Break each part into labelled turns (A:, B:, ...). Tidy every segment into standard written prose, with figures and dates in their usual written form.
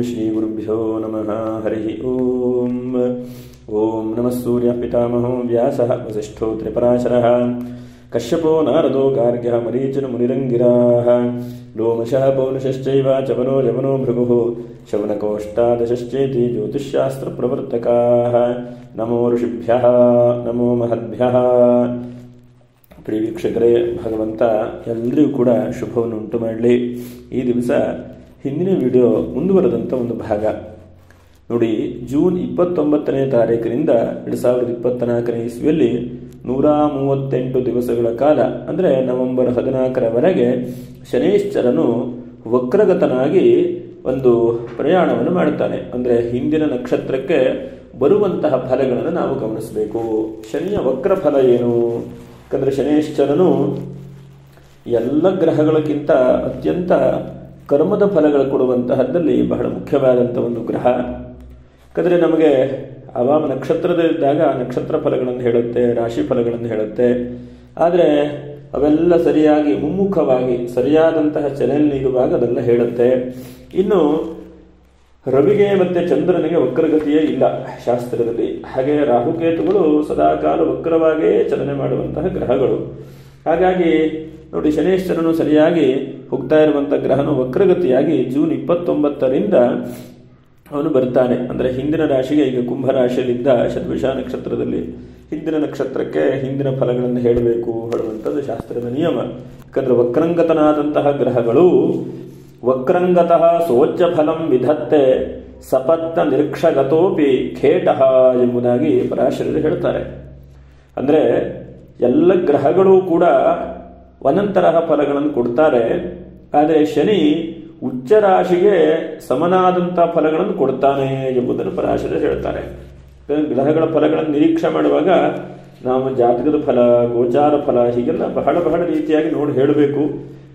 A: ಶ್ರೀ ಗುರುಭ್ಯೋ ನಮಃ ಹರಿ ಓಂ. ಓಂ ನಮಃ ಸೂರ್ಯ ಪಿತಾಮಹೋ ವ್ಯಾಸಃ ವಸಿಷ್ಠೋ ತ್ರಿಪರಾಶರಃ ಕಶ್ಯಪೋ ನಾರದೋ ಗಾರ್ಗ್ಯಃ ಮರೀಚಿನ ಮುನಿರಂಗಿರಾಃ ಲೋಮಶಃ ಪೌರುಷಶ್ಚೈವ ಚವನೋ ಯವನೋ ಭೃಗುಃ ಶೌನಕೋಷ್ಟಾದಶಶ್ಚೇತಿ ಜ್ಯೋತಿಷ್ಶಾಸ್ತ್ರ ಪ್ರವರ್ತಕಾಃ. ನಮೋ ಋಷಿಭ್ಯಃ ನಮೋ ಮಹದ್ಭ್ಯಃ. ಪ್ರಿಯ ವೀಕ್ಷಕರೇ, ಭಗವಂತ ಎಲ್ಲರಿಗೂ ಕೂಡ ಶುಭವನ್ನು ಉಂಟು ಮಾಡಲಿ. ಈ ದಿವಸ ಹಿಂದಿನ ವಿಡಿಯೋ ಮುಂದುವರೆದಂಥ ಒಂದು ಭಾಗ ನೋಡಿ. ಜೂನ್ 29ನೇ ತಾರೀಕಿನಿಂದ 2024ನೇ ಇಸ್ವಿಯಲ್ಲಿ 138 ದಿವಸಗಳ ಕಾಲ, ಅಂದರೆ ನವೆಂಬರ್ 14ರವರೆಗೆ ಶನೈಶ್ಚರನು ವಕ್ರಗತನಾಗಿ ಒಂದು ಪ್ರಯಾಣವನ್ನು ಮಾಡ್ತಾನೆ. ಅಂದರೆ ಹಿಂದಿನ ನಕ್ಷತ್ರಕ್ಕೆ ಬರುವಂತಹ ಫಲಗಳನ್ನು ನಾವು ಗಮನಿಸಬೇಕು. ಶನಿಯ ವಕ್ರ ಫಲ ಏನು? ಯಾಕಂದರೆ ಶನೈಶ್ಚರನು ಎಲ್ಲ ಗ್ರಹಗಳಕ್ಕಿಂತ ಅತ್ಯಂತ ಕರ್ಮದ ಫಲಗಳು ಕೊಡುವಂತಹದ್ದಲ್ಲಿ ಬಹಳ ಮುಖ್ಯವಾದಂಥ ಒಂದು ಗ್ರಹ. ಯಾಕಂದರೆ ನಮಗೆ ಅವಾಮ ನಕ್ಷತ್ರದಲ್ಲಿದ್ದಾಗ ನಕ್ಷತ್ರ ಫಲಗಳನ್ನು ಹೇಳುತ್ತೆ, ರಾಶಿ ಫಲಗಳನ್ನು ಹೇಳುತ್ತೆ. ಆದರೆ ಅವೆಲ್ಲ ಸರಿಯಾಗಿ ಮುಮ್ಮುಖವಾಗಿ ಸರಿಯಾದಂತಹ ಚಲನೆಯಲ್ಲಿ ಇರುವಾಗ ಅದೆಲ್ಲ ಹೇಳುತ್ತೆ. ಇನ್ನು ರವಿಗೆ ಮತ್ತು ಚಂದ್ರನಿಗೆ ವಕ್ರಗತಿಯೇ ಇಲ್ಲ ಶಾಸ್ತ್ರದಲ್ಲಿ. ಹಾಗೆ ರಾಹುಕೇತುಗಳು ಸದಾಕಾಲ ವಕ್ರವಾಗೇ ಚಲನೆ ಮಾಡುವಂತಹ ಗ್ರಹಗಳು. ಹಾಗಾಗಿ ನೋಡಿ, ಶನೈಶ್ಚರನು ಸರಿಯಾಗಿ ಹೋಗ್ತಾ ಇರುವಂಥ ಗ್ರಹನು ವಕ್ರಗತಿಯಾಗಿ ಜೂನ್ 29ರಿಂದ ಅವನು ಬರ್ತಾನೆ. ಅಂದರೆ ಹಿಂದಿನ ರಾಶಿಗೆ, ಈಗ ಕುಂಭ ರಾಶಿಯಲ್ಲಿದ್ದ ಶತಭಿಷ ನಕ್ಷತ್ರದಲ್ಲಿ ಹಿಂದಿನ ನಕ್ಷತ್ರಕ್ಕೆ ಹಿಂದಿನ ಫಲಗಳನ್ನು ಹೇಳುವಂಥದ್ದು ಶಾಸ್ತ್ರದ ನಿಯಮ. ಯಾಕಂದರೆ ವಕ್ರಂಗತನಾದಂತಹ ಗ್ರಹಗಳು ವಕ್ರಂಗತಃ ಸೋಚ್ಚ ಫಲಂ ವಿಧತ್ತೆ ಸಪತ್ತ ನಿರೀಕ್ಷಗತೋಪಿ ಖೇಟಃ ಎಂಬುದಾಗಿ ಪರಾಶರರು ಹೇಳ್ತಾರೆ. ಅಂದರೆ ಎಲ್ಲ ಗ್ರಹಗಳು ಕೂಡ ಒಂದೊಂತರಹ ಫಲಗಳನ್ನು ಕೊಡ್ತಾರೆ. ಆದರೆ ಶನಿ ಉಚ್ಚ ರಾಶಿಗೆ ಸಮನಾದಂಥ ಫಲಗಳನ್ನು ಕೊಡ್ತಾನೆ ಎಂಬುದನ್ನು ಪರಾಶರರು ಹೇಳ್ತಾರೆ. ಗ್ರಹಗಳ ಫಲಗಳನ್ನು ನಿರೀಕ್ಷೆ ಮಾಡುವಾಗ ನಾವು ಜಾತಕದ ಫಲ, ಗೋಚಾರ ಫಲ ಹೀಗೆಲ್ಲ ಬಹಳ ಬಹಳ ರೀತಿಯಾಗಿ ನೋಡಿ ಹೇಳಬೇಕು.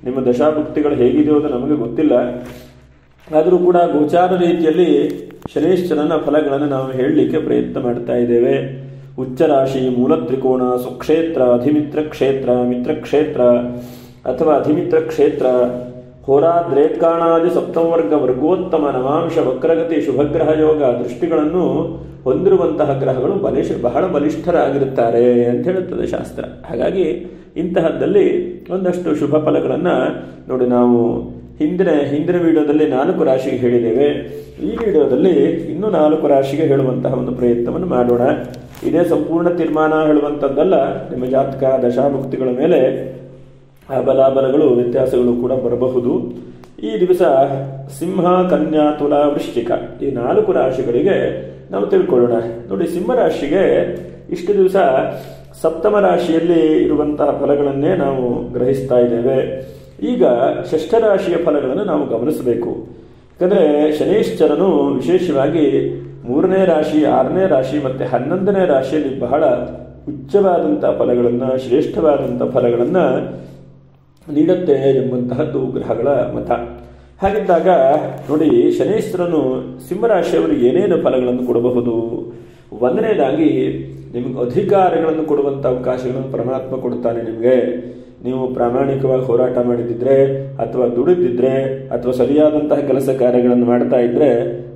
A: ನಿಮ್ಮ ದಶಾಭುಕ್ತಿಗಳು ಹೇಗಿದೆಯೋ ಅದು ನಮಗೆ ಗೊತ್ತಿಲ್ಲ. ಆದರೂ ಕೂಡ ಗೋಚಾರ ರೀತಿಯಲ್ಲಿ ಶನೈಶ್ಚರನ ಫಲಗಳನ್ನು ನಾವು ಹೇಳಲಿಕ್ಕೆ ಪ್ರಯತ್ನ ಮಾಡ್ತಾ ಇದ್ದೇವೆ. ಉಚ್ಚ ರಾಶಿ, ಮೂಲ ತ್ರಿಕೋಣ, ಸುಕ್ಷೇತ್ರ, ಅಧಿಮಿತ್ರ ಕ್ಷೇತ್ರ, ಮಿತ್ರ ಕ್ಷೇತ್ರ ಅಥವಾ ಅಧಿಮಿತ್ರ ಕ್ಷೇತ್ರ, ಹೋರಾದ್ರೇತ್ಕಾಣಾದಿ ಸಪ್ತಮವರ್ಗ ವರ್ಗೋತ್ತಮ ನವಾಂಶ ವಕ್ರಗತಿ ಶುಭಗ್ರಹ ಯೋಗ ದೃಷ್ಟಿಗಳನ್ನು ಹೊಂದಿರುವಂತಹ ಗ್ರಹಗಳು ಬಹಳ ಬಲಿಷ್ಠರಾಗಿರುತ್ತಾರೆ ಅಂತ ಹೇಳುತ್ತದೆ ಶಾಸ್ತ್ರ. ಹಾಗಾಗಿ ಇಂತಹದ್ದಲ್ಲಿ ಒಂದಷ್ಟು ಶುಭ ಫಲಗಳನ್ನು ನೋಡಿ. ನಾವು ಹಿಂದಿನ ವಿಡಿಯೋದಲ್ಲಿ 4 ರಾಶಿಗೆ ಹೇಳಿದ್ದೇವೆ. ಈ ವಿಡಿಯೋದಲ್ಲಿ ಇನ್ನೂ 4 ರಾಶಿಗೆ ಹೇಳುವಂತಹ ಒಂದು ಪ್ರಯತ್ನವನ್ನು ಮಾಡೋಣ. ಇದೇ ಸಂಪೂರ್ಣ ತೀರ್ಮಾನ ಹೇಳುವಂಥದ್ದಲ್ಲ. ನಿಮ್ಮ ಜಾತಕ ದಶಾಭುಕ್ತಿಗಳ ಮೇಲೆ ಆ ಬಲಾಬಲಗಳು ವ್ಯತ್ಯಾಸಗಳು ಕೂಡ ಬರಬಹುದು. ಈ ದಿವಸ ಸಿಂಹ, ಕನ್ಯಾ, ತುಲಾ, ವೃಶ್ಚಿಕ ಈ 4 ರಾಶಿಗಳಿಗೆ ನಾವು ತಿಳ್ಕೊಳ್ಳೋಣ. ನೋಡಿ, ಸಿಂಹ ರಾಶಿಗೆ ಇಷ್ಟು ದಿವಸ ಸಪ್ತಮ ರಾಶಿಯಲ್ಲಿ ಇರುವಂತಹ ಫಲಗಳನ್ನೇ ನಾವು ಗ್ರಹಿಸ್ತಾ ಇದ್ದೇವೆ. ಈಗ ಷಷ್ಠ ರಾಶಿಯ ಫಲಗಳನ್ನು ನಾವು ಗಮನಿಸಬೇಕು. ಯಾಕಂದರೆ ಶನೈಶ್ಚರನು ವಿಶೇಷವಾಗಿ 3ನೇ ರಾಶಿ, 6ನೇ ರಾಶಿ ಮತ್ತು 11ನೇ ರಾಶಿಯಲ್ಲಿ ಬಹಳ ಉಚ್ಚವಾದಂಥ ಫಲಗಳನ್ನು, ಶ್ರೇಷ್ಠವಾದಂಥ ಫಲಗಳನ್ನು ನೀಡುತ್ತೆ ಎಂಬಂತಹದ್ದು ಗ್ರಹಗಳ ಮತ. ಹಾಗಿದ್ದಾಗ ನೋಡಿ, ಶನೈಶ್ಚರನು ಸಿಂಹರಾಶಿಯವರಿಗೆ ಏನೇನು ಫಲಗಳನ್ನು ಕೊಡಬಹುದು? ಒಂದನೇದಾಗಿ ನಿಮಗೆ ಅಧಿಕಾರಗಳನ್ನು ಕೊಡುವಂಥ ಅವಕಾಶಗಳನ್ನು ಪರಮಾತ್ಮ ಕೊಡ್ತಾನೆ. ನಿಮಗೆ ನೀವು ಪ್ರಾಮಾಣಿಕವಾಗಿ ಹೋರಾಟ ಮಾಡಿದ್ದಿದ್ರೆ ಅಥವಾ ದುಡಿದಿದ್ರೆ ಅಥವಾ ಸರಿಯಾದಂತಹ ಕೆಲಸ ಕಾರ್ಯಗಳನ್ನು ಮಾಡ್ತಾ ಇದ್ರೆ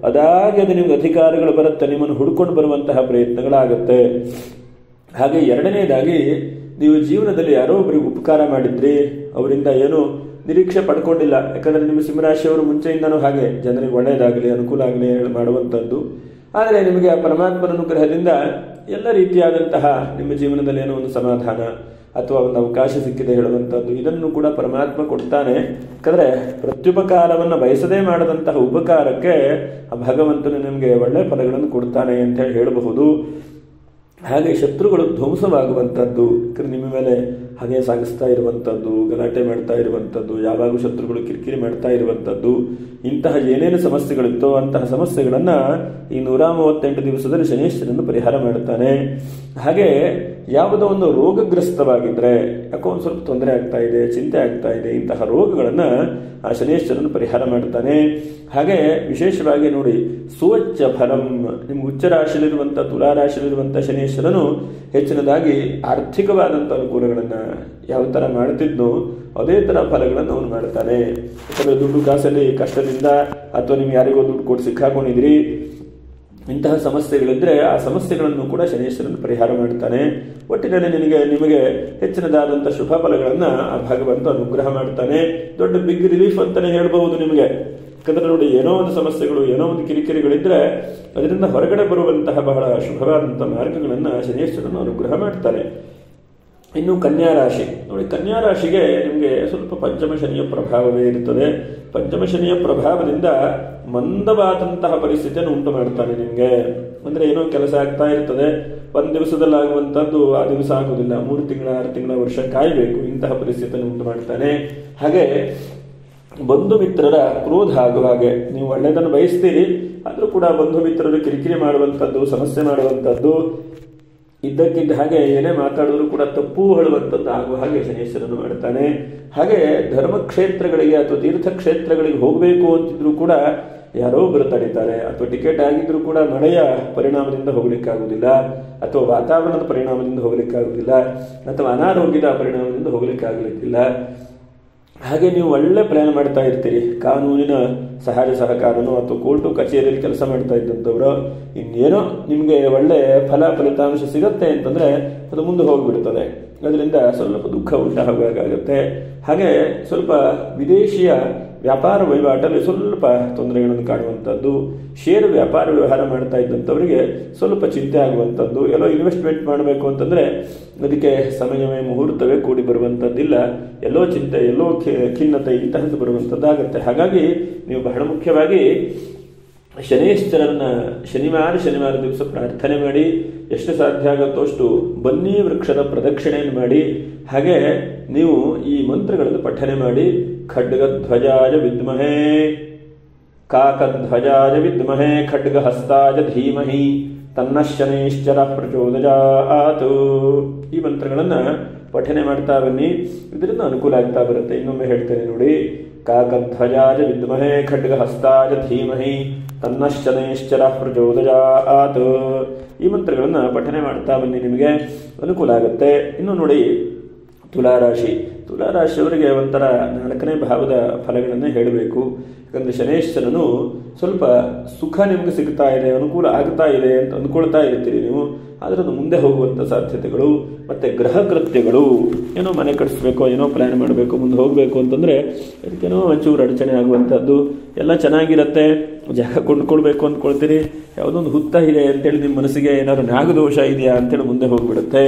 A: ಅದಾಗಿ ಅದು ನಿಮ್ಗೆ ಅಧಿಕಾರಗಳು ಬರುತ್ತೆ, ನಿಮ್ಮನ್ನು ಹುಡ್ಕೊಂಡು ಬರುವಂತಹ ಪ್ರಯತ್ನಗಳಾಗುತ್ತೆ. ಹಾಗೆ ಎರಡನೇದಾಗಿ, ನೀವು ಜೀವನದಲ್ಲಿ ಯಾರೋ ಒಬ್ಬರಿಗೆ ಉಪಕಾರ ಮಾಡಿದ್ರಿ, ಅವರಿಂದ ಏನು ನಿರೀಕ್ಷೆ ಪಡ್ಕೊಂಡಿಲ್ಲ. ಯಾಕಂದರೆ ನಿಮ್ಮ ಸಿಂಹರಾಶಿಯವರು ಮುಂಚೆಯಿಂದನೂ ಹಾಗೆ ಜನರಿಗೆ ಒಳ್ಳೆಯದಾಗಲಿ, ಅನುಕೂಲ ಆಗಲಿ ಮಾಡುವಂಥದ್ದು. ಆದರೆ ನಿಮಗೆ ಆ ಪರಮಾತ್ಮನ ಅನುಗ್ರಹದಿಂದ ಎಲ್ಲ ರೀತಿಯಾದಂತಹ ನಿಮ್ಮ ಜೀವನದಲ್ಲಿ ಏನೋ ಒಂದು ಸಮಾಧಾನ ಅಥವಾ ಒಂದು ಅವಕಾಶ ಸಿಕ್ಕಿದೆ ಹೇಳುವಂಥದ್ದು, ಇದನ್ನು ಕೂಡ ಪರಮಾತ್ಮ ಕೊಡ್ತಾನೆ. ಯಾಕಂದರೆ ಪ್ರತ್ಯುಪಕಾರವನ್ನು ಬಯಸದೇ ಮಾಡದಂತಹ ಉಪಕಾರಕ್ಕೆ ಆ ಭಗವಂತನು ನಿಮಗೆ ಒಳ್ಳೆಯ ಫಲಗಳನ್ನು ಕೊಡ್ತಾನೆ ಅಂತ ಹೇಳಬಹುದು. ಹಾಗೆ ಶತ್ರುಗಳು ಧ್ವಂಸವಾಗುವಂಥದ್ದು, ನಿಮ್ಮ ಮೇಲೆ ಹಾಗೆ ಸಾಗಿಸ್ತಾ ಇರುವಂಥದ್ದು, ಗಲಾಟೆ ಮಾಡ್ತಾ ಇರುವಂಥದ್ದು, ಯಾವಾಗೂ ಶತ್ರುಗಳು ಕಿರಿಕಿರಿ ಮಾಡ್ತಾ ಇರುವಂಥದ್ದು, ಇಂತಹ ಏನೇನು ಸಮಸ್ಯೆಗಳಿತ್ತೋ ಅಂತಹ ಸಮಸ್ಯೆಗಳನ್ನು ಈ 138 ದಿವಸದಲ್ಲಿ ಶನೈಶ್ಚರನು ಪರಿಹಾರ ಮಾಡುತ್ತಾನೆ. ಹಾಗೆ ಯಾವುದೋ ಒಂದು ರೋಗಗ್ರಸ್ತವಾಗಿದ್ದರೆ, ಯಾಕೋ ಒಂದು ಸ್ವಲ್ಪ ತೊಂದರೆ ಆಗ್ತಾ ಇದೆ, ಚಿಂತೆ ಆಗ್ತಾ ಇದೆ, ಇಂತಹ ರೋಗಗಳನ್ನು ಆ ಶನೈಶ್ಚರನು ಪರಿಹಾರ ಮಾಡುತ್ತಾನೆ. ಹಾಗೆ ವಿಶೇಷವಾಗಿ ನೋಡಿ, ಸುವಚ್ಚ ಫಲಂ, ನಿಮ್ಗೆ ಉಚ್ಚ ರಾಶಿಯಲ್ಲಿರುವಂಥ ತುಲಾ ರಾಶಿಯಲ್ಲಿರುವಂಥ ಶನೈಶ್ಚರನು ಹೆಚ್ಚಿನದಾಗಿ ಆರ್ಥಿಕವಾದಂಥ ಅನುಕೂಲಗಳನ್ನು ಯಾವ ಥರ ಮಾಡ್ತಿದ್ನೋ ಅದೇ ಥರ ಫಲಗಳನ್ನು ಅವನು ಮಾಡ್ತಾನೆ. ಯಾಕಂದರೆ ದುಡ್ಡು ಕಾಸಲ್ಲಿ ಕಷ್ಟದಿಂದ ಅಥವಾ ನೀವು ಯಾರಿಗೋ ದುಡ್ಡು ಕೊಟ್ಟು ಸಿಕ್ಕಾಕೊಂಡಿದ್ರಿ, ಇಂತಹ ಸಮಸ್ಯೆಗಳಿದ್ರೆ ಆ ಸಮಸ್ಯೆಗಳನ್ನು ಕೂಡ ಶನೀಶ್ವರನು ಪರಿಹಾರ ಮಾಡ್ತಾನೆ. ಒಟ್ಟಿನಲ್ಲಿ ನಿಮಗೆ ಹೆಚ್ಚಿನದಾದಂಥ ಶುಭ ಫಲಗಳನ್ನು ಆ ಭಗವಂತ ಅನುಗ್ರಹ ಮಾಡ್ತಾನೆ. ದೊಡ್ಡ ಬಿಗ್ ರಿಲೀಫ್ ಅಂತಾನೆ ಹೇಳ್ಬಹುದು ನಿಮಗೆ. ಯಾಕಂದ್ರೆ ನೋಡಿ, ಏನೋ ಒಂದು ಸಮಸ್ಯೆಗಳು, ಏನೋ ಒಂದು ಕಿರಿಕಿರಿಗಳಿದ್ರೆ ಅದರಿಂದ ಹೊರಗಡೆ ಬರುವಂತಹ ಬಹಳ ಶುಭವಾದಂತಹ ಮಾರ್ಗಗಳನ್ನು ಶನೀಶ್ವರನು ಅನುಗ್ರಹ ಮಾಡ್ತಾನೆ. ಇನ್ನು ಕನ್ಯಾ ರಾಶಿ ನೋಡಿ, ಕನ್ಯಾ ರಾಶಿಗೆ ನಿಮಗೆ ಸ್ವಲ್ಪ ಪಂಚಮ ಶನಿಯ ಪ್ರಭಾವವೇ ಇರ್ತದೆ. ಪಂಚಮ ಶನಿಯ ಪ್ರಭಾವದಿಂದ ಮಂದವಾದಂತಹ ಪರಿಸ್ಥಿತಿಯನ್ನು ಉಂಟು ಮಾಡ್ತಾನೆ ನಿಮಗೆ. ಅಂದ್ರೆ ಏನೋ ಕೆಲಸ ಆಗ್ತಾ ಇರ್ತದೆ, ಒಂದು ದಿವಸದಲ್ಲಿ ಆಗುವಂಥದ್ದು ಆ ದಿವಸ ಆಗುವುದಿಲ್ಲ, 3 ತಿಂಗಳ 6 ತಿಂಗಳ ವರ್ಷ ಕಾಯಬೇಕು, ಇಂತಹ ಪರಿಸ್ಥಿತಿಯನ್ನು ಉಂಟು ಮಾಡ್ತಾನೆ. ಹಾಗೆ ಬಂಧು ಮಿತ್ರರ ಕ್ರೋಧ ಆಗುವ ಹಾಗೆ, ನೀವು ಒಳ್ಳೆಯದನ್ನು ಬಯಸ್ತೀರಿ, ಆದರೂ ಕೂಡ ಬಂಧು ಮಿತ್ರರು ಕಿರಿಕಿರಿ ಮಾಡುವಂಥದ್ದು, ಸಮಸ್ಯೆ ಮಾಡುವಂಥದ್ದು, ಇದ್ದಕ್ಕಿದ್ದ ಹಾಗೆ ಏನೇ ಮಾತಾಡಿದ್ರು ಕೂಡ ತಪ್ಪು ಹೇಳುವಂಥದ್ದು ಆಗುವ ಹಾಗೆ ಶನೀಶ್ವರನು ಮಾಡ್ತಾನೆ. ಹಾಗೆ ಧರ್ಮಕ್ಷೇತ್ರಗಳಿಗೆ ಅಥವಾ ತೀರ್ಥಕ್ಷೇತ್ರಗಳಿಗೆ ಹೋಗಬೇಕು ಅಂತಿದ್ರು ಕೂಡ ಯಾರೋ ಒಬ್ಬರು ತಡೀತಾರೆ, ಅಥವಾ ಟಿಕೆಟ್ ಆಗಿದ್ರು ಕೂಡ ಮಳೆಯ ಪರಿಣಾಮದಿಂದ ಹೋಗ್ಲಿಕ್ಕಾಗುವುದಿಲ್ಲ, ಅಥವಾ ವಾತಾವರಣದ ಪರಿಣಾಮದಿಂದ ಹೋಗ್ಲಿಕ್ಕಾಗುವುದಿಲ್ಲ, ಅಥವಾ ಅನಾರೋಗ್ಯದ ಪರಿಣಾಮದಿಂದ ಹೋಗ್ಲಿಕ್ಕಾಗಲಿಕ್ಕಿಲ್ಲ. ಹಾಗೆ ನೀವು ಒಳ್ಳೆ ಪ್ಲಾನ್ ಮಾಡ್ತಾ ಇರ್ತೀರಿ, ಕಾನೂನಿನ ಸಹಾಯ ಸಹಕಾರನೋ ಅಥವಾ ಕೋರ್ಟು ಕಚೇರಿಯಲ್ಲಿ ಕೆಲಸ ಮಾಡ್ತಾ ಇದ್ದಂಥವ್ರು, ಇನ್ನೇನೋ ನಿಮಗೆ ಒಳ್ಳೆ ಫಲಿತಾಂಶ ಸಿಗುತ್ತೆ ಅಂತಂದ್ರೆ ಅದು ಮುಂದೆ ಹೋಗ್ಬಿಡ್ತದೆ. ಅದರಿಂದ ಸ್ವಲ್ಪ ದುಃಖ ಉಂಟಾಗಬೇಕಾಗತ್ತೆ. ಹಾಗೆ ಸ್ವಲ್ಪ ವಿದೇಶಿಯ ವ್ಯಾಪಾರ ವಹಿವಾಟಲ್ಲಿ ಸ್ವಲ್ಪ ತೊಂದರೆಗಳನ್ನು ಕಾಣುವಂಥದ್ದು, ಷೇರು ವ್ಯಾಪಾರ ವ್ಯವಹಾರ ಮಾಡ್ತಾ ಇದ್ದಂಥವರಿಗೆ ಸ್ವಲ್ಪ ಚಿಂತೆ ಆಗುವಂಥದ್ದು, ಎಲ್ಲೋ ಇನ್ವೆಸ್ಟ್ಮೆಂಟ್ ಮಾಡಬೇಕು ಅಂತಂದ್ರೆ ಅದಕ್ಕೆ ಸಮಯವೇ ಮುಹೂರ್ತವೇ ಕೂಡಿ ಬರುವಂಥದ್ದಿಲ್ಲ, ಎಲ್ಲೋ ಚಿಂತೆ, ಎಲ್ಲೋ ಖಿನ್ನತೆ, ಇಂತಹದ್ದು ಬರುವಂಥದ್ದಾಗತ್ತೆ. ಹಾಗಾಗಿ ನೀವು ಬಹಳ ಮುಖ್ಯವಾಗಿ ಶನೇಶ್ವರನ್ನ ಶನಿವಾರ ದಿವಸ ಪ್ರಾರ್ಥನೆ ಮಾಡಿ, ಎಷ್ಟು ಸಾಧ್ಯ ಆಗುತ್ತೋ ಅಷ್ಟು ಬನ್ನಿ ವೃಕ್ಷದ ಪ್ರದಕ್ಷಿಣೆಯನ್ನು ಮಾಡಿ, ಹಾಗೆ ನೀವು ಈ ಮಂತ್ರಗಳನ್ನು ಪಠನೆ ಮಾಡಿ. ಖಡ್ಗಧ್ವಜಾಯ ವಿದ್ಮಹೇ ಕಾಕಧ್ವಜಾಯ ವಿದ್ಮಹೇ ಖಡ್ಗಹಸ್ತಾಯ ಧೀಮಹಿ ತನ್ನ ಶನೈಶ್ಚರ ಪ್ರಚೋದಯಾತ್. ಈ ಮಂತ್ರಗಳನ್ನು ಪಠನೆ ಮಾಡ್ತಾ ಬನ್ನಿ, ಇದರಿಂದ ಅನುಕೂಲ ಆಗ್ತಾ ಬರುತ್ತೆ. ಇನ್ನೊಮ್ಮೆ ಹೇಳ್ತೇನೆ ನೋಡಿ, ಕಾಕಧ್ವಜಾಯ ವಿದ್ಮಹೇ ಖಡ್ಗಹಸ್ತಾಯ ಧೀಮಹಿ ತನ್ನ ಶನೈಶ್ಚರ ಪ್ರಚೋದಯಾತ್. ಈ ಮಂತ್ರಗಳನ್ನು ಪಠನೆ ಮಾಡ್ತಾ ಬನ್ನಿ, ನಿಮಗೆ ಅನುಕೂಲ ಆಗುತ್ತೆ. ಇನ್ನು ನೋಡಿ, ತುಲಾರಾಶಿಯವರಿಗೆ ಒಂಥರ 4ನೇ ಭಾವದ ಫಲಗಳನ್ನೇ ಹೇಳಬೇಕು. ಯಾಕಂದರೆ ಶನೇಶ್ವರನು ಸ್ವಲ್ಪ ಸುಖ ನಿಮಗೆ ಸಿಗ್ತಾ ಇದೆ, ಅನುಕೂಲ ಆಗ್ತಾ ಇದೆ ಅಂತ ಅಂದ್ಕೊಳ್ತಾ ಇರ್ತೀರಿ ನೀವು, ಆದರೆ ಅದು ಮುಂದೆ ಹೋಗುವಂಥ ಸಾಧ್ಯತೆಗಳು. ಮತ್ತು ಗ್ರಹ ಕೃತ್ಯಗಳು, ಏನೋ ಮನೆ ಕಟ್ಟಿಸ್ಬೇಕು, ಏನೋ ಪ್ಲ್ಯಾನ್ ಮಾಡಬೇಕು, ಮುಂದೆ ಹೋಗಬೇಕು ಅಂತಂದರೆ ಅದಕ್ಕೇನೋ ಒಂಚೂರು ಅಡಚಣೆ ಆಗುವಂಥದ್ದು. ಎಲ್ಲ ಚೆನ್ನಾಗಿರುತ್ತೆ, ಜಾಗ ಕೊಂಡ್ಕೊಳ್ಬೇಕು ಅಂದ್ಕೊಳ್ತೀರಿ, ಯಾವುದೊಂದು ಹುತ್ತ ಇದೆ ಅಂತೇಳಿ ನಿಮ್ಮ ಮನಸ್ಸಿಗೆ ಏನಾದ್ರು ನಾಗದೋಷ ಇದೆಯಾ ಅಂತೇಳಿ ಮುಂದೆ ಹೋಗಿಬಿಡುತ್ತೆ.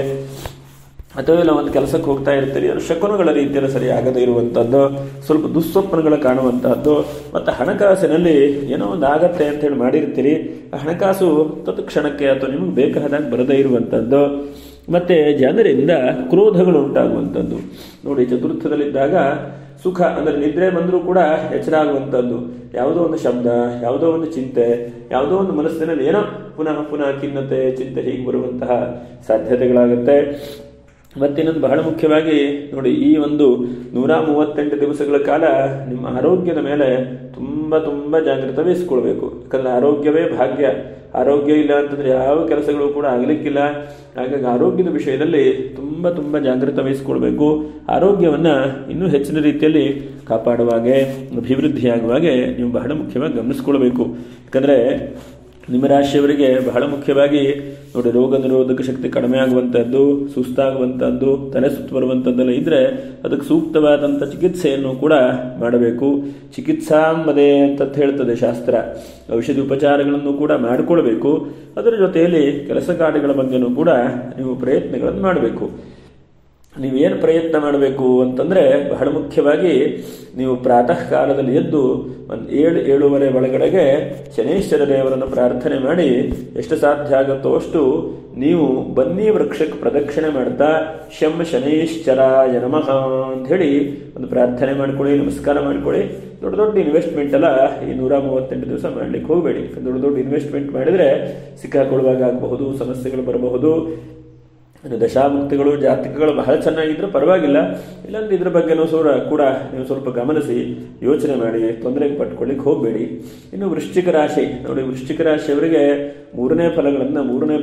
A: ಅಥವಾ ಇಲ್ಲ ಒಂದು ಕೆಲಸಕ್ಕೆ ಹೋಗ್ತಾ ಇರ್ತೀರಿ, ಅದು ಶಕುನಗಳ ರೀತಿಯಲ್ಲಿ ಸರಿ ಆಗದೇ ಇರುವಂಥದ್ದು, ಸ್ವಲ್ಪ ದುಸ್ವಪ್ನಗಳು ಕಾಣುವಂತಹದ್ದು, ಮತ್ತು ಹಣಕಾಸಿನಲ್ಲಿ ಏನೋ ಒಂದು ಆಗತ್ತೆ ಅಂತ ಹೇಳಿ ಮಾಡಿರ್ತೀರಿ, ಆ ಹಣಕಾಸು ತತ್ಕ್ಷಣಕ್ಕೆ ಅಥವಾ ನಿಮಗೆ ಬೇಕಾದಾಗ ಬರದೇ ಇರುವಂಥದ್ದು, ಮತ್ತೆ ಜನರಿಂದ ಕ್ರೋಧಗಳು ಉಂಟಾಗುವಂಥದ್ದು. ನೋಡಿ, ಚತುರ್ಥದಲ್ಲಿದ್ದಾಗ ಸುಖ ಅಂದರೆ ನಿದ್ರೆ ಬಂದರೂ ಕೂಡ ಎಚ್ಚರ ಆಗುವಂಥದ್ದು, ಯಾವುದೋ ಒಂದು ಶಬ್ದ, ಯಾವುದೋ ಒಂದು ಚಿಂತೆ, ಯಾವುದೋ ಒಂದು ಮನಸ್ಸಿನಲ್ಲಿ ಏನೋ ಪುನಃ ಖಿನ್ನತೆ, ಚಿಂತೆ ಹೀಗೆ ಬರುವಂತಹ ಸಾಧ್ಯತೆಗಳಾಗುತ್ತೆ. ಮತ್ತಿನ್ನೊಂದು ಬಹಳ ಮುಖ್ಯವಾಗಿ ನೋಡಿ, ಈ ಒಂದು 138 ದಿವಸಗಳ ಕಾಲ ನಿಮ್ಮ ಆರೋಗ್ಯದ ಮೇಲೆ ತುಂಬ ಜಾಗೃತೆ ವಹಿಸ್ಕೊಳ್ಬೇಕು. ಯಾಕಂದರೆ ಆರೋಗ್ಯವೇ ಭಾಗ್ಯ, ಆರೋಗ್ಯ ಇಲ್ಲ ಅಂತಂದ್ರೆ ಯಾವ ಕೆಲಸಗಳು ಕೂಡ ಆಗಲಿಕ್ಕಿಲ್ಲ. ಹಾಗಾಗಿ ಆರೋಗ್ಯದ ವಿಷಯದಲ್ಲಿ ತುಂಬ ಜಾಗೃತೆ ವಹಿಸ್ಕೊಳ್ಬೇಕು. ಆರೋಗ್ಯವನ್ನು ಇನ್ನೂ ಹೆಚ್ಚಿನ ರೀತಿಯಲ್ಲಿ ಕಾಪಾಡುವಾಗೆ, ಅಭಿವೃದ್ಧಿಯಾಗುವಾಗೆ ನೀವು ಬಹಳ ಮುಖ್ಯವಾಗಿ ಗಮನಿಸ್ಕೊಳ್ಬೇಕು. ಯಾಕಂದರೆ ನಿಮ್ಮ ರಾಶಿಯವರಿಗೆ ಬಹಳ ಮುಖ್ಯವಾಗಿ ನೋಡಿ, ರೋಗ ನಿರೋಧಕ ಶಕ್ತಿ ಕಡಿಮೆ ಆಗುವಂಥದ್ದು, ಸುಸ್ತಾಗುವಂಥದ್ದು, ತಲೆ ಸುತ್ತು ಬರುವಂಥದ್ದೆಲ್ಲ ಇದ್ರೆ ಅದಕ್ಕೆ ಸೂಕ್ತವಾದಂಥ ಚಿಕಿತ್ಸೆಯನ್ನು ಕೂಡ ಮಾಡಬೇಕು. ಚಿಕಿತ್ಸಾಂಬದೆ ಅಂತ ಹೇಳ್ತದೆ ಶಾಸ್ತ್ರ. ಔಷಧಿ ಉಪಚಾರಗಳನ್ನು ಕೂಡ ಮಾಡಿಕೊಳ್ಬೇಕು. ಅದರ ಜೊತೆಯಲ್ಲಿ ಕೆಲಸ ಕಾರ್ಯಗಳ ಬಗ್ಗೆನೂ ಕೂಡ ನೀವು ಪ್ರಯತ್ನಗಳನ್ನು ಮಾಡಬೇಕು. ನೀವೇನು ಪ್ರಯತ್ನ ಮಾಡಬೇಕು ಅಂತಂದರೆ ಬಹಳ ಮುಖ್ಯವಾಗಿ ನೀವು ಪ್ರಾತಃ ಕಾಲದಲ್ಲಿ ಎದ್ದು ಒಂದು 7-7:30 ಒಳಗಡೆಗೆ ಶನೇಶ್ವರ ದೇವರನ್ನು ಪ್ರಾರ್ಥನೆ ಮಾಡಿ, ಎಷ್ಟು ಸಾಧ್ಯ ಆಗುತ್ತೋ ಅಷ್ಟು ನೀವು ಬನ್ನಿ ವೃಕ್ಷಕ್ಕೆ ಪ್ರದಕ್ಷಿಣೆ ಮಾಡ್ತಾ ಶಂ ಶನೇಶ್ಚರಾಯ ನಮಃ ಅಂತ ಹೇಳಿ ಒಂದು ಪ್ರಾರ್ಥನೆ ಮಾಡ್ಕೊಳ್ಳಿ, ನಮಸ್ಕಾರ ಮಾಡ್ಕೊಳ್ಳಿ. ದೊಡ್ಡ ಇನ್ವೆಸ್ಟ್ಮೆಂಟ್ ಎಲ್ಲ ಈ 138 ದಿವಸ ಮಾಡ್ಲಿಕ್ಕೆ ಹೋಗಬೇಡಿ. ದೊಡ್ಡ ಇನ್ವೆಸ್ಟ್ಮೆಂಟ್ ಮಾಡಿದರೆ ಸಿಕ್ಕಾಕೊಳ್ಳುವಾಗ ಆಗಬಹುದು, ಸಮಸ್ಯೆಗಳು ಬರಬಹುದು. ಇನ್ನು ದಶಾಭುಕ್ತಿಗಳು ಜಾತಕಗಳು ಬಹಳ ಚೆನ್ನಾಗಿದ್ರೂ ಪರವಾಗಿಲ್ಲ, ಇಲ್ಲಾಂದ್ರೆ ಇದ್ರ ಬಗ್ಗೆನೂ ಕೂಡ ನೀವು ಸ್ವಲ್ಪ ಗಮನಿಸಿ ಯೋಚನೆ ಮಾಡಿ, ತೊಂದರೆಗೆ ಪಟ್ಕೊಳ್ಳಿಕ್ಕೆ ಹೋಗಬೇಡಿ. ಇನ್ನು ವೃಶ್ಚಿಕ ರಾಶಿ ನೋಡಿ, ವೃಶ್ಚಿಕ ರಾಶಿಯವರಿಗೆ ಮೂರನೇ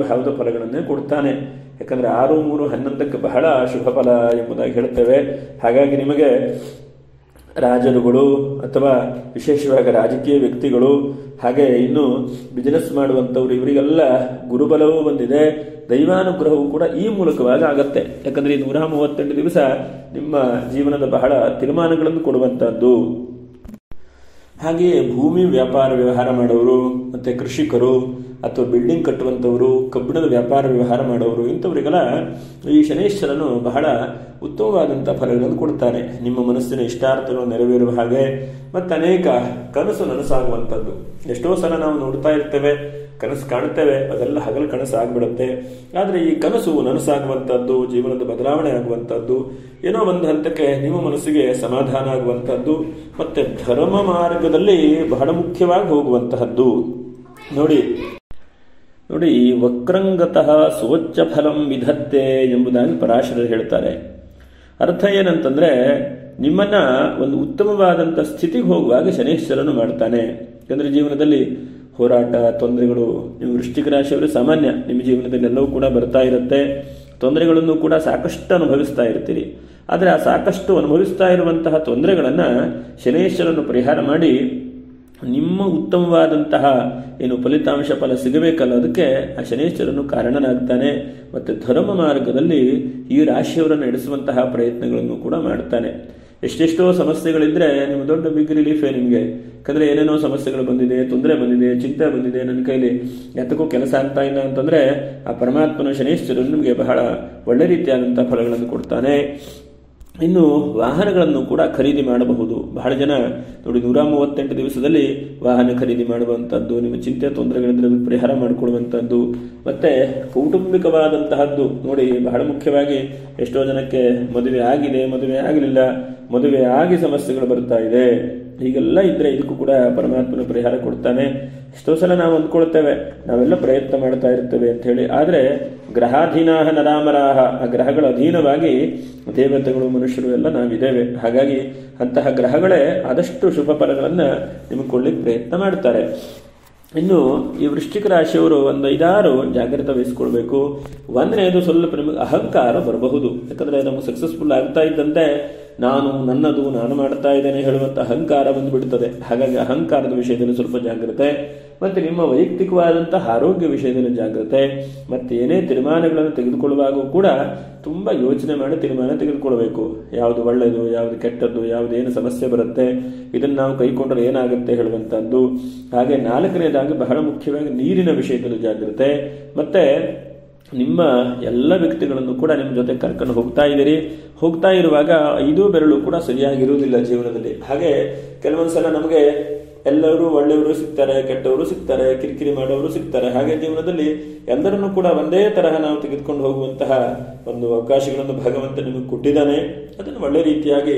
A: ಭಾವದ ಫಲಗಳನ್ನೇ ಕೊಡ್ತಾನೆ. ಯಾಕಂದ್ರೆ 6, 3, 11ಕ್ಕೆ ಬಹಳ ಶುಭ ಫಲ ಎಂಬುದಾಗಿ ಹೇಳ್ತೇವೆ. ಹಾಗಾಗಿ ನಿಮಗೆ ರಾಜರುಗಳು ಅಥವಾ ವಿಶೇಷವಾಗಿ ರಾಜಕೀಯ ವ್ಯಕ್ತಿಗಳು, ಹಾಗೆ ಇನ್ನು ಬಿಸಿನೆಸ್ ಮಾಡುವಂಥವ್ರು, ಇವರಿಗೆಲ್ಲ ಗುರುಬಲವೂ ಬಂದಿದೆ, ದೈವಾನುಗ್ರಹವೂ ಕೂಡ ಈ ಮೂಲಕವಾಗಿ ಆಗತ್ತೆ. ಯಾಕಂದ್ರೆ ಈ 138 ದಿವಸ ನಿಮ್ಮ ಜೀವನದ ಬಹಳ ತೀರ್ಮಾನಗಳನ್ನು ಕೊಡುವಂತಹದ್ದು. ಹಾಗೆಯೇ ಭೂಮಿ ವ್ಯಾಪಾರ ವ್ಯವಹಾರ ಮಾಡೋರು, ಮತ್ತೆ ಕೃಷಿಕರು ಅಥವಾ ಬಿಲ್ಡಿಂಗ್ ಕಟ್ಟುವಂಥವರು, ಕಬ್ಬಿಣದ ವ್ಯಾಪಾರ ವ್ಯವಹಾರ ಮಾಡೋರು, ಇಂಥವರಿಗೆಲ್ಲ ಈ ಶನೈಶ್ವರನು ಬಹಳ ಉತ್ತಮವಾದಂಥ ಫಲಗಳನ್ನು ಕೊಡ್ತಾನೆ. ನಿಮ್ಮ ಮನಸ್ಸಿನ ಇಷ್ಟಾರ್ಥಗಳು ನೆರವೇರುವ ಹಾಗೆ, ಮತ್ತು ಅನೇಕ ಕನಸು ನನಸಾಗುವಂಥದ್ದು. ಎಷ್ಟೋ ಸಲ ನಾವು ನೋಡ್ತಾ ಇರ್ತೇವೆ, ಕನಸು ಕಾಣುತ್ತೇವೆ, ಅದೆಲ್ಲ ಹಗಲು ಕನಸು ಆಗ್ಬಿಡುತ್ತೆ. ಆದರೆ ಈ ಕನಸು ನನಸಾಗುವಂಥದ್ದು, ಜೀವನದ ಬದಲಾವಣೆ ಆಗುವಂಥದ್ದು, ಏನೋ ಒಂದು ಹಂತಕ್ಕೆ ನಿಮ್ಮ ಮನಸ್ಸಿಗೆ ಸಮಾಧಾನ ಆಗುವಂಥದ್ದು, ಮತ್ತೆ ಧರ್ಮ ಮಾರ್ಗದಲ್ಲಿ ಬಹಳ ಮುಖ್ಯವಾಗಿ ಹೋಗುವಂತಹದ್ದು. ನೋಡಿ ವಕ್ರಂಗತಃ ಸ್ವಚ್ಛ ಫಲಂ ವಿಧತ್ತೆ ಎಂಬುದಾಗಿ ಪರಾಶರರು ಹೇಳ್ತಾರೆ. ಅರ್ಥ ಏನಂತಂದ್ರೆ, ನಿಮ್ಮನ್ನ ಒಂದು ಉತ್ತಮವಾದಂಥ ಸ್ಥಿತಿಗೆ ಹೋಗುವಾಗ ಶನೈಶ್ವರನು ಮಾಡ್ತಾನೆ. ಯಾಕಂದ್ರೆ ಜೀವನದಲ್ಲಿ ಹೋರಾಟ, ತೊಂದರೆಗಳು ನೀವು ವೃಶ್ಚಿಕ ರಾಶಿಯವರು ಸಾಮಾನ್ಯ, ನಿಮ್ಮ ಜೀವನದಲ್ಲಿ ಎಲ್ಲವೂ ಕೂಡ ಬರ್ತಾ ಇರುತ್ತೆ. ತೊಂದರೆಗಳನ್ನು ಕೂಡ ಸಾಕಷ್ಟು ಅನುಭವಿಸ್ತಾ ಇರ್ತೀರಿ. ಆದರೆ ಆ ಸಾಕಷ್ಟು ಅನುಭವಿಸ್ತಾ ಇರುವಂತಹ ತೊಂದರೆಗಳನ್ನು ಶನೈಶ್ವರನು ಪರಿಹಾರ ಮಾಡಿ ನಿಮ್ಮ ಉತ್ತಮವಾದಂತಹ ಏನು ಫಲ ಸಿಗಬೇಕಲ್ಲ, ಅದಕ್ಕೆ ಆ ಶನೈಶ್ವರನು ಕಾರಣನಾಗ್ತಾನೆ. ಮತ್ತು ಧರ್ಮ ಮಾರ್ಗದಲ್ಲಿ ಈ ರಾಶಿಯವರನ್ನು ನಡೆಸುವಂತಹ ಪ್ರಯತ್ನಗಳನ್ನು ಕೂಡ ಮಾಡ್ತಾನೆ. ಎಷ್ಟೆಷ್ಟೋ ಸಮಸ್ಯೆಗಳಿದ್ರೆ ನಿಮ್ಮ ದೊಡ್ಡ ಬಿಗ್ ರಿಲೀಫೇ ನಿಮಗೆ. ಯಾಕಂದ್ರೆ ಏನೇನೋ ಸಮಸ್ಯೆಗಳು ಬಂದಿದೆ, ತೊಂದರೆ ಬಂದಿದೆ, ಚಿಂತೆ ಬಂದಿದೆ, ನನ್ನ ಕೈಲಿ ಯಾತಕ್ಕೂ ಕೆಲಸ ಆಗ್ತಾ ಇಲ್ಲ ಅಂತಂದ್ರೆ ಆ ಪರಮಾತ್ಮನ ಶನೈಶ್ವರನು ನಿಮಗೆ ಬಹಳ ಒಳ್ಳೆ ರೀತಿಯಾದಂತಹ ಫಲಗಳನ್ನು ಕೊಡ್ತಾನೆ. ಇನ್ನು ವಾಹನಗಳನ್ನು ಕೂಡ ಖರೀದಿ ಮಾಡಬಹುದು. ಬಹಳ ಜನ ನೋಡಿ 138 ದಿವಸದಲ್ಲಿ ವಾಹನ ಖರೀದಿ ಮಾಡುವಂಥದ್ದು, ನಿಮ್ಮ ಚಿಂತೆ ತೊಂದರೆಗಳಿದ್ರೆ ಅದಕ್ಕೆ ಪರಿಹಾರ ಮಾಡಿಕೊಡುವಂಥದ್ದು, ಮತ್ತೆ ಕೌಟುಂಬಿಕವಾದಂತಹದ್ದು ನೋಡಿ ಬಹಳ ಮುಖ್ಯವಾಗಿ. ಎಷ್ಟೋ ಜನಕ್ಕೆ ಮದುವೆ ಆಗಿದೆ, ಮದುವೆ ಆಗಲಿಲ್ಲ, ಮದುವೆ ಆಗಿ ಸಮಸ್ಯೆಗಳು ಬರ್ತಾ ಇದೆ, ಹೀಗೆಲ್ಲ ಇದ್ರೆ ಇದಕ್ಕೂ ಕೂಡ ಪರಮಾತ್ಮನ ಪರಿಹಾರ ಕೊಡ್ತಾನೆ. ಎಷ್ಟೋ ಸಲ ನಾವು ಅಂದ್ಕೊಳ್ತೇವೆ, ನಾವೆಲ್ಲ ಪ್ರಯತ್ನ ಮಾಡ್ತಾ ಇರ್ತೇವೆ ಅಂತ ಹೇಳಿ, ಆದರೆ ಗ್ರಹಾಧೀನಾಹ ನರಾಮರಾಹ, ಆ ಗ್ರಹಗಳ ಅಧೀನವಾಗಿ ದೇವತೆಗಳು, ಮನುಷ್ಯರು ಎಲ್ಲ ನಾವಿದ್ದೇವೆ. ಹಾಗಾಗಿ ಅಂತಹ ಗ್ರಹಗಳೇ ಆದಷ್ಟು ಶುಭ ಫಲಗಳನ್ನು ನಿಮಗೆ ಕೊಡ್ಲಿಕ್ಕೆ ಪ್ರಯತ್ನ ಮಾಡ್ತಾರೆ. ಇನ್ನು ಈ ವೃಶ್ಚಿಕ ರಾಶಿಯವರು ಒಂದು 5-6 ಜಾಗ್ರತೆ ವಹಿಸ್ಕೊಳ್ಬೇಕು. ಒಂದನೇದು ಸ್ವಲ್ಪ ನಿಮಗೆ ಅಹಂಕಾರ ಬರಬಹುದು. ಯಾಕಂದ್ರೆ ನಮಗೆ ಸಕ್ಸಸ್ಫುಲ್ ಆಗ್ತಾ ಇದ್ದಂತೆ ನನ್ನದು, ನಾನು ಮಾಡ್ತಾ ಇದ್ದೇನೆ ಹೇಳುವಂತ ಅಹಂಕಾರ ಬಂದ್ಬಿಡ್ತದೆ. ಹಾಗಾಗಿ ಅಹಂಕಾರದ ವಿಷಯದಲ್ಲಿ ಸ್ವಲ್ಪ ಜಾಗ್ರತೆ, ಮತ್ತೆ ನಿಮ್ಮ ವೈಯಕ್ತಿಕವಾದಂತಹ ಆರೋಗ್ಯ ವಿಷಯದಲ್ಲಿ ಜಾಗ್ರತೆ, ಮತ್ತೆ ಏನೇ ತೀರ್ಮಾನಗಳನ್ನು ತೆಗೆದುಕೊಳ್ಳುವಾಗೂ ಕೂಡ ತುಂಬಾ ಯೋಚನೆ ಮಾಡಿ ತೀರ್ಮಾನ ತೆಗೆದುಕೊಳ್ಬೇಕು. ಯಾವುದು ಒಳ್ಳೆಯದು, ಯಾವುದು ಕೆಟ್ಟದ್ದು, ಯಾವುದೇನು ಸಮಸ್ಯೆ ಬರುತ್ತೆ, ಇದನ್ನು ನಾವು ಕೈಕೊಂಡ್ರೆ ಏನಾಗುತ್ತೆ ಹೇಳುವಂತಹದ್ದು. ಹಾಗೆ 4ನೇದಾಗಿ ಬಹಳ ಮುಖ್ಯವಾಗಿ ನೀರಿನ ವಿಷಯದಲ್ಲಿ ಜಾಗ್ರತೆ. ಮತ್ತೆ ನಿಮ್ಮ ಎಲ್ಲ ವ್ಯಕ್ತಿಗಳನ್ನು ಕೂಡ ನಿಮ್ಮ ಜೊತೆ ಕರ್ಕೊಂಡು ಹೋಗ್ತಾ ಇರುವಾಗ 5 ಬೆರಳು ಕೂಡ ಸರಿಯಾಗಿರುವುದಿಲ್ಲ ಜೀವನದಲ್ಲಿ. ಹಾಗೆ ಕೆಲವೊಂದ್ಸಲ ನಮಗೆ ಎಲ್ಲರೂ ಒಳ್ಳೆಯವರು ಸಿಗ್ತಾರೆ, ಕೆಟ್ಟವರು ಸಿಗ್ತಾರೆ, ಕಿರಿಕಿರಿ ಮಾಡೋರು ಸಿಗ್ತಾರೆ. ಹಾಗೆ ಜೀವನದಲ್ಲಿ ಎಲ್ಲರನ್ನೂ ಕೂಡ ಒಂದೇ ತರಹ ನಾವು ತೆಗೆದುಕೊಂಡು ಹೋಗುವಂತಹ ಒಂದು ಅವಕಾಶಗಳನ್ನು ಭಗವಂತ ನಿಮಗೆ ಕೊಟ್ಟಿದ್ದಾನೆ. ಅದನ್ನು ಒಳ್ಳೆ ರೀತಿಯಾಗಿ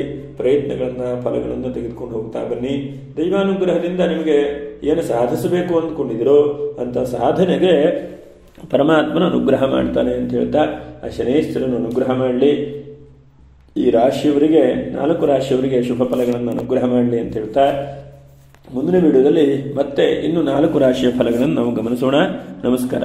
A: ಫಲಗಳನ್ನು ತೆಗೆದುಕೊಂಡು ಹೋಗ್ತಾ ಬನ್ನಿ. ದೈವಾನುಗ್ರಹದಿಂದ ನಿಮಗೆ ಏನು ಸಾಧಿಸಬೇಕು ಅಂದ್ಕೊಂಡಿದಿರೋ ಅಂತ ಸಾಧನೆಗೆ ಪರಮಾತ್ಮನ ಅನುಗ್ರಹ ಮಾಡ್ತಾನೆ ಅಂತ ಹೇಳ್ತಾ ಆ ಶನೈಶ್ವರನು ಅನುಗ್ರಹ ಮಾಡಲಿ. ಈ ರಾಶಿಯವರಿಗೆ 4 ರಾಶಿಯವರಿಗೆ ಶುಭ ಫಲಗಳನ್ನು ಅನುಗ್ರಹ ಮಾಡಲಿ ಅಂತ ಹೇಳ್ತಾ ಮುಂದಿನ ವಿಡಿಯೋದಲ್ಲಿ ಮತ್ತೆ ಇನ್ನು 4 ರಾಶಿಯ ಫಲಗಳನ್ನು ನಾವು ಗಮನಿಸೋಣ. ನಮಸ್ಕಾರ.